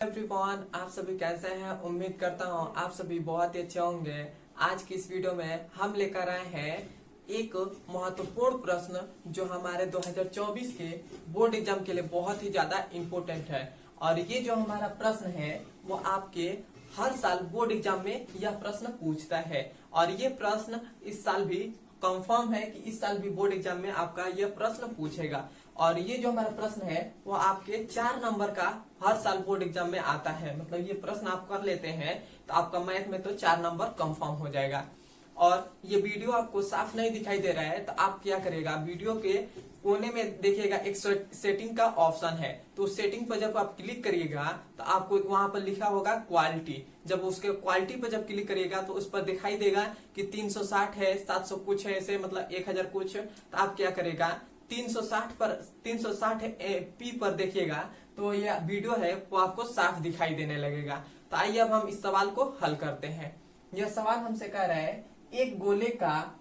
Everyone, आप सभी कैसे हैं। उम्मीद करता हूँ आप सभी बहुत ही अच्छे होंगे। आज की इस वीडियो में हम लेकर आए हैं एक महत्वपूर्ण प्रश्न जो हमारे 2024 के बोर्ड एग्जाम के लिए बहुत ही ज्यादा इम्पोर्टेंट है। और ये जो हमारा प्रश्न है वो आपके हर साल बोर्ड एग्जाम में यह प्रश्न पूछता है। और ये प्रश्न इस साल भी कंफर्म है कि इस साल भी बोर्ड एग्जाम में आपका यह प्रश्न पूछेगा। और ये जो हमारा प्रश्न है वो आपके 4 नंबर का हर साल बोर्ड एग्जाम में आता है। मतलब ये प्रश्न आप कर लेते हैं तो आपका मैथ में तो 4 नंबर कंफर्म हो जाएगा। और ये वीडियो आपको साफ नहीं दिखाई दे रहा है तो आप क्या करिएगा, वीडियो के कोने में देखिएगा एक सेटिंग का ऑप्शन है। तो उस सेटिंग पर जब आप क्लिक करिएगा तो आपको वहां पर लिखा होगा क्वालिटी। जब उसके क्वालिटी पर जब क्लिक करिएगा तो उस पर दिखाई देगा कि 360 है, 700 कुछ है, ऐसे मतलब 1000 कुछ। तो आप क्या करेगा, 360 पी पर देखिएगा तो ये वीडियो है वो आपको साफ दिखाई देने लगेगा। तो आइए अब हम इस सवाल को हल करते हैं। यह सवाल हमसे कह रहा है एक गोले का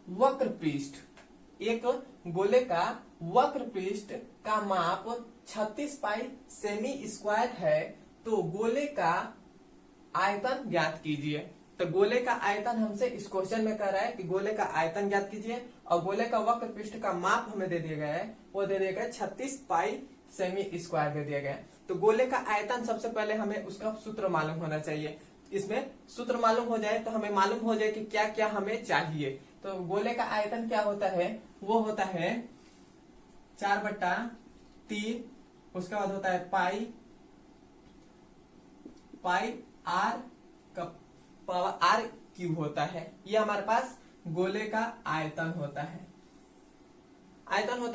वक्र पृष्ठ का माप 36 पाई सेमी स्क्वायर है, तो गोले का आयतन ज्ञात कीजिए। तो गोले का आयतन हमसे इस क्वेश्चन में कह रहा है कि गोले का आयतन ज्ञात कीजिए। और गोले का वक्र पृष्ठ का माप हमें दे दिया गया है, वो दे दिया गया 36 पाई सेमी स्क्वायर दे दिया गया है। तो गोले का आयतन सबसे पहले हमें उसका सूत्र मालूम होना चाहिए। इसमें सूत्र मालूम हो जाए तो हमें मालूम हो जाए कि क्या क्या हमें चाहिए। तो गोले का आयतन क्या होता है, वो होता है 4/3, उसके बाद होता है पाई आर का पावर आर क्यूब होता है। ये हमारे पास गोले का आयतन होता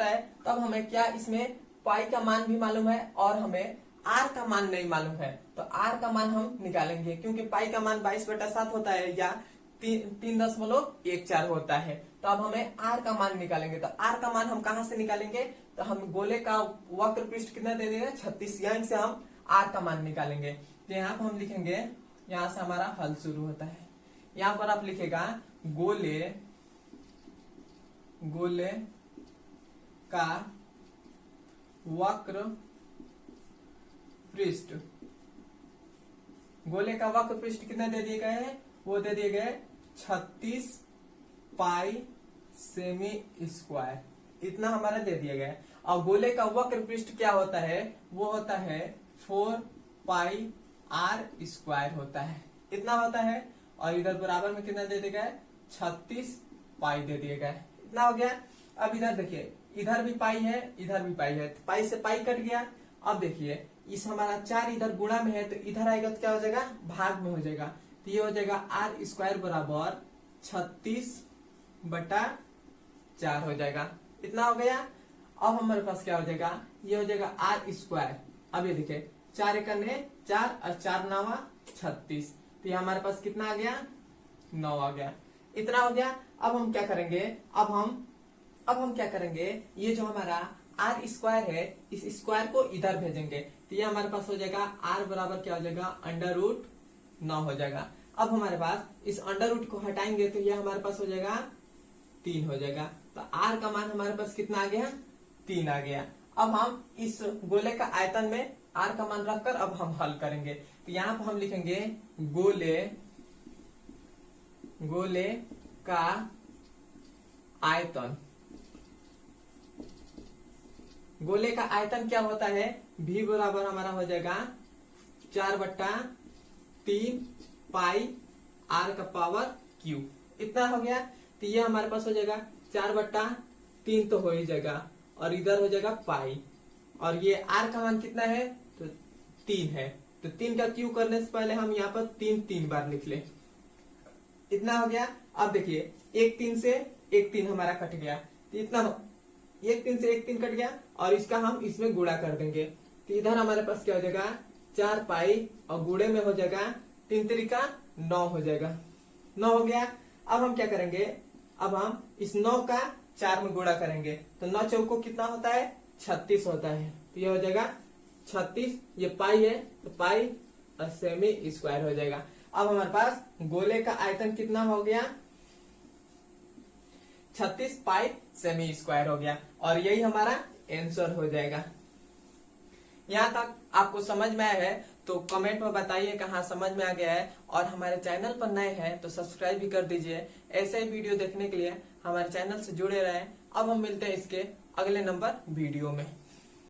है। तब हमें क्या इसमें पाई का मान भी मालूम है और हमें आर का मान नहीं मालूम है। तो आर का मान हम निकालेंगे क्योंकि पाई का मान 22/7 होता है या 3.14 होता है। तो अब हमें आर का मान निकालेंगे। तो आर का मान हम कहां से निकालेंगे, तो हम गोले का वक्र पृष्ठ कितना दे देगा 36, यहीं से हम आर का मान निकालेंगे। तो यहाँ पर हम लिखेंगे, यहाँ से हमारा हल शुरू होता है। यहाँ पर आप लिखेगा गोले का वक्र पृष्ठ, गोले का वक्र पृष्ठ कितना दे दिए गए हैं, वो दे दिए गए 36 पाई सेमी स्क्वायर, इतना हमारा दे दिया गया है। और गोले का वक्र पृष्ठ क्या होता है, वो होता है 4 पाई आर स्क्वायर होता है, इतना होता है। और इधर बराबर में कितना दे दिया गया है, 36 पाई दे दिया गया है, इतना हो गया। अब इधर देखिए, इधर भी पाई है, इधर भी पाई है, पाई से पाई कट गया। अब देखिए इस हमारा 4 इधर गुणा में है तो इधर आएगा तो क्या हो जाएगा, भाग में हो जाएगा। तो ये हो जाएगा आर स्क्वायर बराबर 36/4 हो जाएगा, इतना हो गया। अब हमारे पास क्या हो जाएगा, ये हो जाएगा आर स्क्वायर। अब ये देखिए 4 × 4 और 4 × 9 36, तो ये हमारे पास कितना आ गया, 9 आ गया, इतना हो गया। अब हम क्या करेंगे, अब हम क्या करेंगे, ये जो हमारा आर स्क्वायर है इस स्क्वायर को इधर भेजेंगे। तो ये हमारे पास हो जाएगा आर बराबर क्या हो जाएगा, √9 हो जाएगा। अब हमारे पास इस √ को हटाएंगे तो ये हमारे पास हो जाएगा 3 हो जाएगा। तो आर का मान हमारे पास कितना आ गया, 3 आ गया। अब हम इस गोले का आयतन में आर का मान रखकर अब हम हल करेंगे। तो यहाँ पर हम लिखेंगे गोले का आयतन। गोले का आयतन क्या होता है, v बराबर हमारा हो जाएगा 4/3 पाई आर का पावर क्यूब, इतना हो गया। तो ये हमारे पास हो जाएगा 4/3 तो हो ही जाएगा और इधर हो जाएगा पाई, और ये आर का मान कितना है, तो 3 है। तो 3 का क्यूब करने से पहले हम यहाँ पर 3 बार लिख ले, इतना हो गया। अब देखिए एक 3 से एक 3 हमारा कट गया, तो इतना एक 3 से एक 3 कट गया और इसका हम इसमें गुणा कर देंगे। तो इधर हमारे पास क्या हो जाएगा 4 पाई और गुणे में हो जाएगा 3 3 9 हो जाएगा, 9 हो गया। अब हम क्या करेंगे, अब हम इस 9 का 4 में गुणा करेंगे तो 9 चौको कितना होता है, 36 होता है। तो ये हो जाएगा 36, ये पाई है तो पाई और सेमी स्क्वायर हो जाएगा। अब हमारे पास गोले का आयतन कितना हो गया, 36 पाई सेमी स्क्वायर हो गया और यही हमारा आंसर हो जाएगा। यहाँ तक आपको समझ में आया है तो कमेंट में बताइए कहाँ समझ में आ गया है, और हमारे चैनल पर नए हैं तो सब्सक्राइब भी कर दीजिए। ऐसे ही वीडियो देखने के लिए हमारे चैनल से जुड़े रहें। अब हम मिलते हैं इसके अगले नंबर वीडियो में।